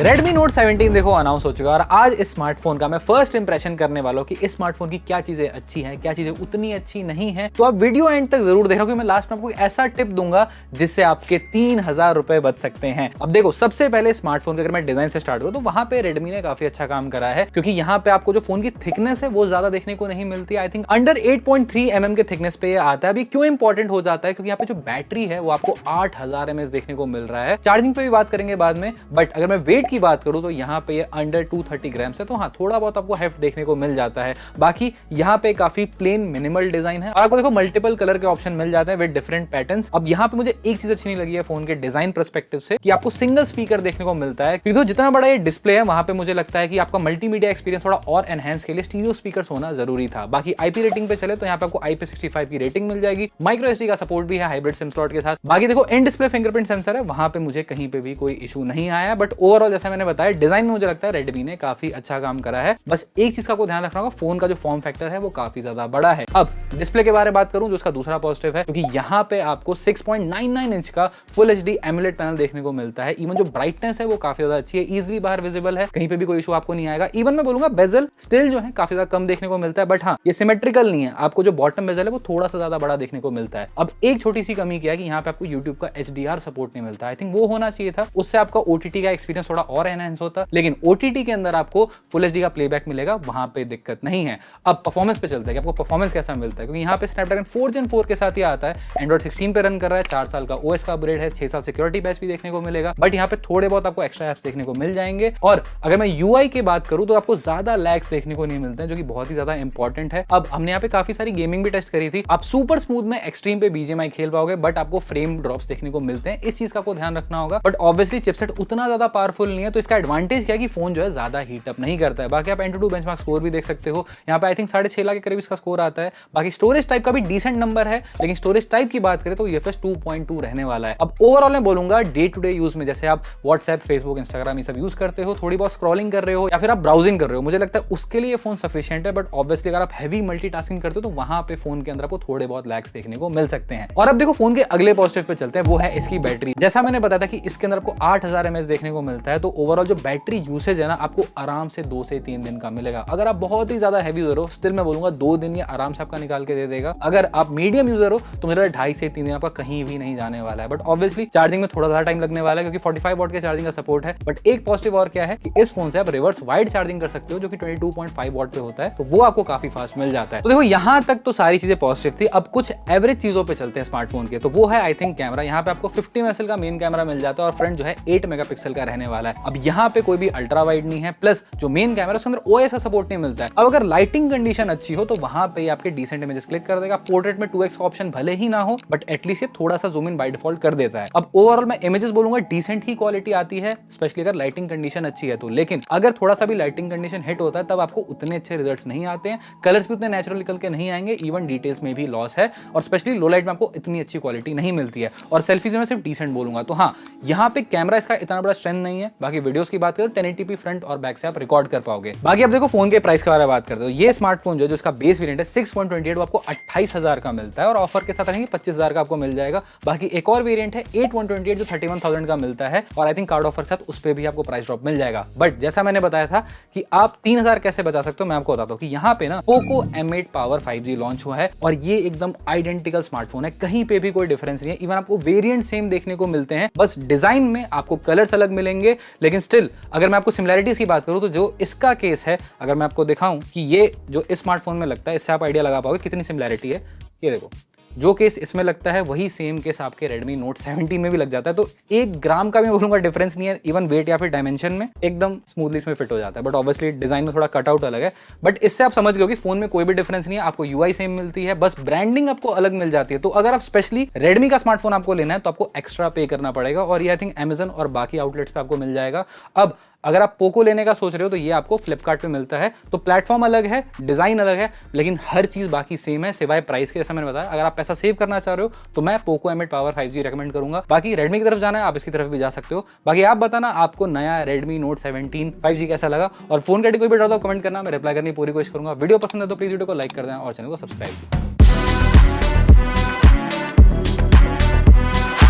Redmi Note 17 देखो announce हो चुका है और आज इस स्मार्टफोन का मैं फर्स्ट इंप्रेशन करने वाला हूँ कि इस स्मार्टफोन की क्या चीजें अच्छी हैं, क्या चीजें उतनी अच्छी नहीं है। तो आप वीडियो एंड तक जरूर देखना क्योंकि मैं लास्ट में आपको ऐसा टिप दूंगा जिससे आपके 3000 रुपए बच सकते हैं। अब देखो, सबसे पहले स्मार्टफोन के अगर मैं डिजाइन से स्टार्ट करूँ तो वहां पे रेडमी ने काफी अच्छा काम करा है क्योंकि यहाँ पे आपको जो फोन की थिकनेस है वो ज्यादा देखने को नहीं मिलती। आई थिंक अंडर 8.3 mm के थिकनेस पे ये आता है। अभी क्यों इंपॉर्टेंट हो जाता है क्योंकि यहाँ पे जो बैटरी है वो आपको 8000 mAh देखने को मिल रहा है। चार्जिंग पे भी बात करेंगे बाद में, बट अगर मैं वेट की बात करूं तो यहाँ पे ये अंडर 230 ग्राम है। तो हाँ, थोड़ा बहुत आपको हेफ्ट देखने को मिल जाता है। बाकी यहाँ पे काफी प्लेन मिनिमल डिजाइन है और आपको देखो मल्टीपल कलर के ऑप्शन मिल जाते हैं विद डिफरेंट पैटर्न्स। अब यहाँ पे मुझे एक चीज अच्छी नहीं लगी है फोन के डिजाइन पर्सपेक्टिव से कि आपको सिंगल स्पीकर देखने को मिलता है क्योंकि तो जितना बड़ा ये डिस्प्ले है वहां पे मुझे लगता है कि आपका मल्टीमीडिया एक्सपीरियंस थोड़ा और एनहांस के लिए स्टीरियो स्पीकर्स होना जरूरी था। बाकी आईपी रेटिंग पे चले तो यहाँ पे आपको IP65 की रेटिंग मिल जाएगी। माइक्रो एसडी का सपोर्ट भी है हाइब्रिड सिम स्लॉट के साथ। बाकी देखो इन डिस्प्ले फिंगरप्रिंट सेंसर है, वहां पे मुझे कहीं पे भी कोई इशू नहीं आया। बट ओवरऑल जैसा मैंने बताया डिजाइन में मुझे लगता है रेडमी ने काफी अच्छा काम करा है। बस एक चीज का आपको ध्यान रखना होगा, फोन का जो फॉर्म फैक्टर है वो काफी ज्यादा बड़ा है। अब डिस्प्ले के बारे में बात करूं जो उसका दूसरा पॉजिटिव है क्योंकि यहाँ पे आपको 6.99 इंच का फुल HD एमुलेट पैनल देखने को मिलता है। इवन जो ब्राइटनेस है वो काफी ज्यादा अच्छी है, इजिली बाहर विजिबल है, कहीं पे भी कोई इशू आपको नहीं आएगा। इवन मैं बोलूंगा बेजल स्टिल जो है काफी ज्यादा कम देखने को मिलता है, बट हाँ ये सिमेट्रिकल नहीं है, आपको जो बॉटम बेजल है वो थोड़ा सा ज्यादा बड़ा देखने को मिलता है। अब एक छोटी सी कमी क्या है कि यहाँ पे आपको YouTube का HDR सपोर्ट नहीं मिलता। आई थिंक वो होना चाहिए था, उससे आपका OTT का एक्सपीरियंस थोड़ा और एनहांस होता। लेकिन OTT के अंदर आपको फुल HD का प्लेबैक मिलेगा, वहां पे दिक्कत नहीं है। अब परफॉर्मेंस पे चलते हैं कि आपको परफॉर्मेंस कैसा मिलता है क्योंकि यहाँ पे स्नैपड्रैगन 4 Gen 4 के साथ ही आता है, Android 16 पे रन कर रहा है, 4 साल का OS का अपग्रेड है, 6 साल सिक्योरिटी पैच भी देखने को मिलेगा। बट यहाँ पे थोड़े बहुत आपको एक्स्ट्रा एप्स देखने को मिल जाएंगे। और अगर मैं UI की बात करूं तो आपको ज्यादा लैग्स देखने को नहीं मिलते हैं जो कि बहुत ही ज्यादा इंपॉर्टेंट है। अब हमने यहाँ पे काफी सारी गेमिंग भी टेस्ट करी थी, आप सुपर स्मूथ में एक्सट्रीम पे BGMI खेल पाओगे बट आपको फ्रेम ड्रॉप्स देखने को मिलते हैं। इस चीज का आपको ध्यान रखना होगा। बट ऑब्वियसली चिपसेट उतना ज्यादा पावरफुल नहीं है, तो इसका एडवांटेज क्या है कि फोन जो है ज्यादा हीट अप नहीं करता है। बाकी आप Antutu बेंचमार्क स्कोर भी देख सकते हो, यहाँ पे आई थिंक 6.5 लाख के करीब इसका स्कोर आता है। बाकी स्टोरेज टाइप का भी डिसेंट नंबर है, लेकिन स्टोरेज टाइप की बात करें तो UFS 2.2 रहने वाला है। अब ओवरऑल मैं बोलूंगा डे टू डे यूज में जैसे आप व्हाट्सएप, फेसबुक, इंस्टाग्राम ये सब यूज करते हो, थोड़ी बहुत स्क्रॉलिंग कर रहे हो या फिर आप ब्राउजिंग कर रहे हो, मुझे लगता है उसके लिए फोन सफिशिएंट है। बट ऑब्वियसली अगर आप हैवी मल्टीटास्किंग करते हो तो वहां पे फोन के अंदर आपको थोड़े बहुत लैग्स देखने को मिल सकते हैं। और अब देखो फोन के अगले पॉजिटिव पे चलते हैं, वो है इसकी बैटरी। जैसा मैंने बताया था कि इसके अंदर आपको 8000 mAh देखने को मिलता है, तो ओवरऑल जो बैटरी यूसेज है ना आपको आराम से 2 से 3 दिन का मिलेगा। अगर आप बहुत ही ज्यादा हैवी यूजर हो स्टिल मैं बोलूंगा 2 दिन ये आराम से आपका निकाल के दे देगा। अगर आप मीडियम यूजर हो तो मुझे 2.5 से 3 दिन आपका कहीं भी नहीं जाने वाला है। बट ऑब्वियसली चार्जिंग में थोड़ा सा टाइम लगने वाला है क्योंकि 45 वॉट के चार्जिंग का सपोर्ट है। बट एक पॉजिटिव और क्या है कि इस फोन से आप रिवर्स वाइड चार्जिंग कर सकते हो जो कि 22.5 वॉट पे होता है, तो वो आपको काफी फास्ट मिल जाता है। तो देखो यहां तक तो सारी चीजें पॉजिटिव थी। अब कुछ एवरेज चीजों पे चलते हैं स्मार्टफोन के, तो वो है आई थिंक कैमरा। यहाँ पे आपको 50 मेगापिक्सल का मेन कैमरा मिल जाता है और फ्रंट जो है 8 मेगापिक्सल का रहने वाला है। अब यहाँ पे कोई भी अल्ट्रा वाइड नहीं है, प्लस जो मेन कैमरा उसके अंदर OIS का सपोर्ट नहीं मिलता है। अब अगर लाइटिंग कंडीशन अच्छी हो तो वहां पे आपके डिसेंट इमेजेस क्लिक कर देगा। पोर्ट्रेट में 2x का ऑप्शन भले ही ना हो बट एटलीस्ट ये थोड़ा सा जूम इन बाय डिफॉल्ट कर देता है। अब ओवरऑल मैं इमेजेस बोलूंगा डिसेंट ही क्वालिटी आती है, स्पेशली अगर लाइटिंग कंडीशन अच्छी है तो। लेकिन अगर थोड़ा सा भी लाइटिंग कंडीशन हिट होता है तब आपको उतने अच्छे रिजल्ट्स नहीं आते हैं, कलर्स भी उतने नेचुरल निकल के नहीं आएंगे, इवन डिटेल्स में भी लॉस है और स्पेशली लो लाइट में आपको इतनी अच्छी क्वालिटी नहीं मिलती है। और सेल्फीज में सिर्फ डिसेंट बोलूंगा। तो हाँ, यहाँ पे कैमरा इसका इतना बड़ा स्ट्रेंथ नहीं है। बाकी वीडियोस की बात करें 1080p फ्रंट और बैक से आप रिकॉर्ड कर पाओगे। बाकी अब देखो फोन के प्राइस के बारे में बात करते हो। ये स्मार्टफोन जो इसका बेस वेरिएंट है 6.28 वो आपको 28,000 का मिलता है और ऑफर के साथ रहेंगे 25,000 का आपको मिल जाएगा। बाकी एक और वेरिएंट है 8/128 जो 31,000 का मिलता है और आई थिंक कार्ड ऑफर के साथ उस पे भी आपको प्राइस ड्रॉप मिल जाएगा। बट जैसा मैंने बताया था कि आप 3000 कैसे बचा सकते हो, मैं आपको बताता हूँ कि यहाँ पे ना Poco M8 power 5G launch हुआ है और ये एकदम आइडेंटिकल स्मार्टफोन है, कहीं पे भी कोई डिफरेंस नहीं है। इवन आपको वेरिएंट सेम देखने को मिलते हैं, बस डिजाइन में आपको कलर्स अलग मिलेंगे। लेकिन स्टिल अगर मैं आपको सिमिलैरिटीज की बात करूं तो जो इसका केस है, अगर मैं आपको दिखाऊं कि ये जो इस स्मार्टफोन में लगता है, इससे आप आइडिया लगा पाओगे कितनी सिमिलैरिटी है। ये देखो, जो केस इसमें लगता है वही सेम केस आपके Redmi Note 17 में भी लग जाता है। तो 1 ग्राम का भी बोलूंगा डिफरेंस नहीं है, इवन वेट या फिर डायमेंशन में एकदम स्मूथली इसमें फिट हो जाता है। बट ऑब्वियसली डिजाइन में थोड़ा कटआउट अलग है, बट इससे आप समझ गए कि फोन में कोई भी डिफरेंस नहीं है। आपको UI सेम मिलती है, बस ब्रांडिंग आपको अलग मिल जाती है। तो अगर आप स्पेशली Redmi का स्मार्टफोन आपको लेना है तो आपको एक्स्ट्रा पे करना पड़ेगा और ये आई थिंक Amazon और बाकी आउटलेट्स पे आपको मिल जाएगा। अब अगर आप पोको लेने का सोच रहे हो तो ये आपको फ्लिपकार्ट पे मिलता है। तो प्लेटफॉर्म अलग है, डिजाइन अलग है, लेकिन हर चीज बाकी सेम है सिवाय प्राइस के। जैसा मैंने बताया, अगर आप पैसा सेव करना चाह रहे हो तो मैं Poco M8 power 5G recommend करूंगा। बाकी रेडमी की तरफ जाना है आप इसकी तरफ भी जा सकते हो। बाकी आप बताना आपको नया Redmi Note 17 5G कैसा लगा और फोन का कोई भी डाउट हो कमेंट करना, मैं रिप्लाई करने की पूरी कोशिश करूंगा। वीडियो पसंद है तो प्लीज वीडियो को लाइक कर देना और चैनल को सब्सक्राइब।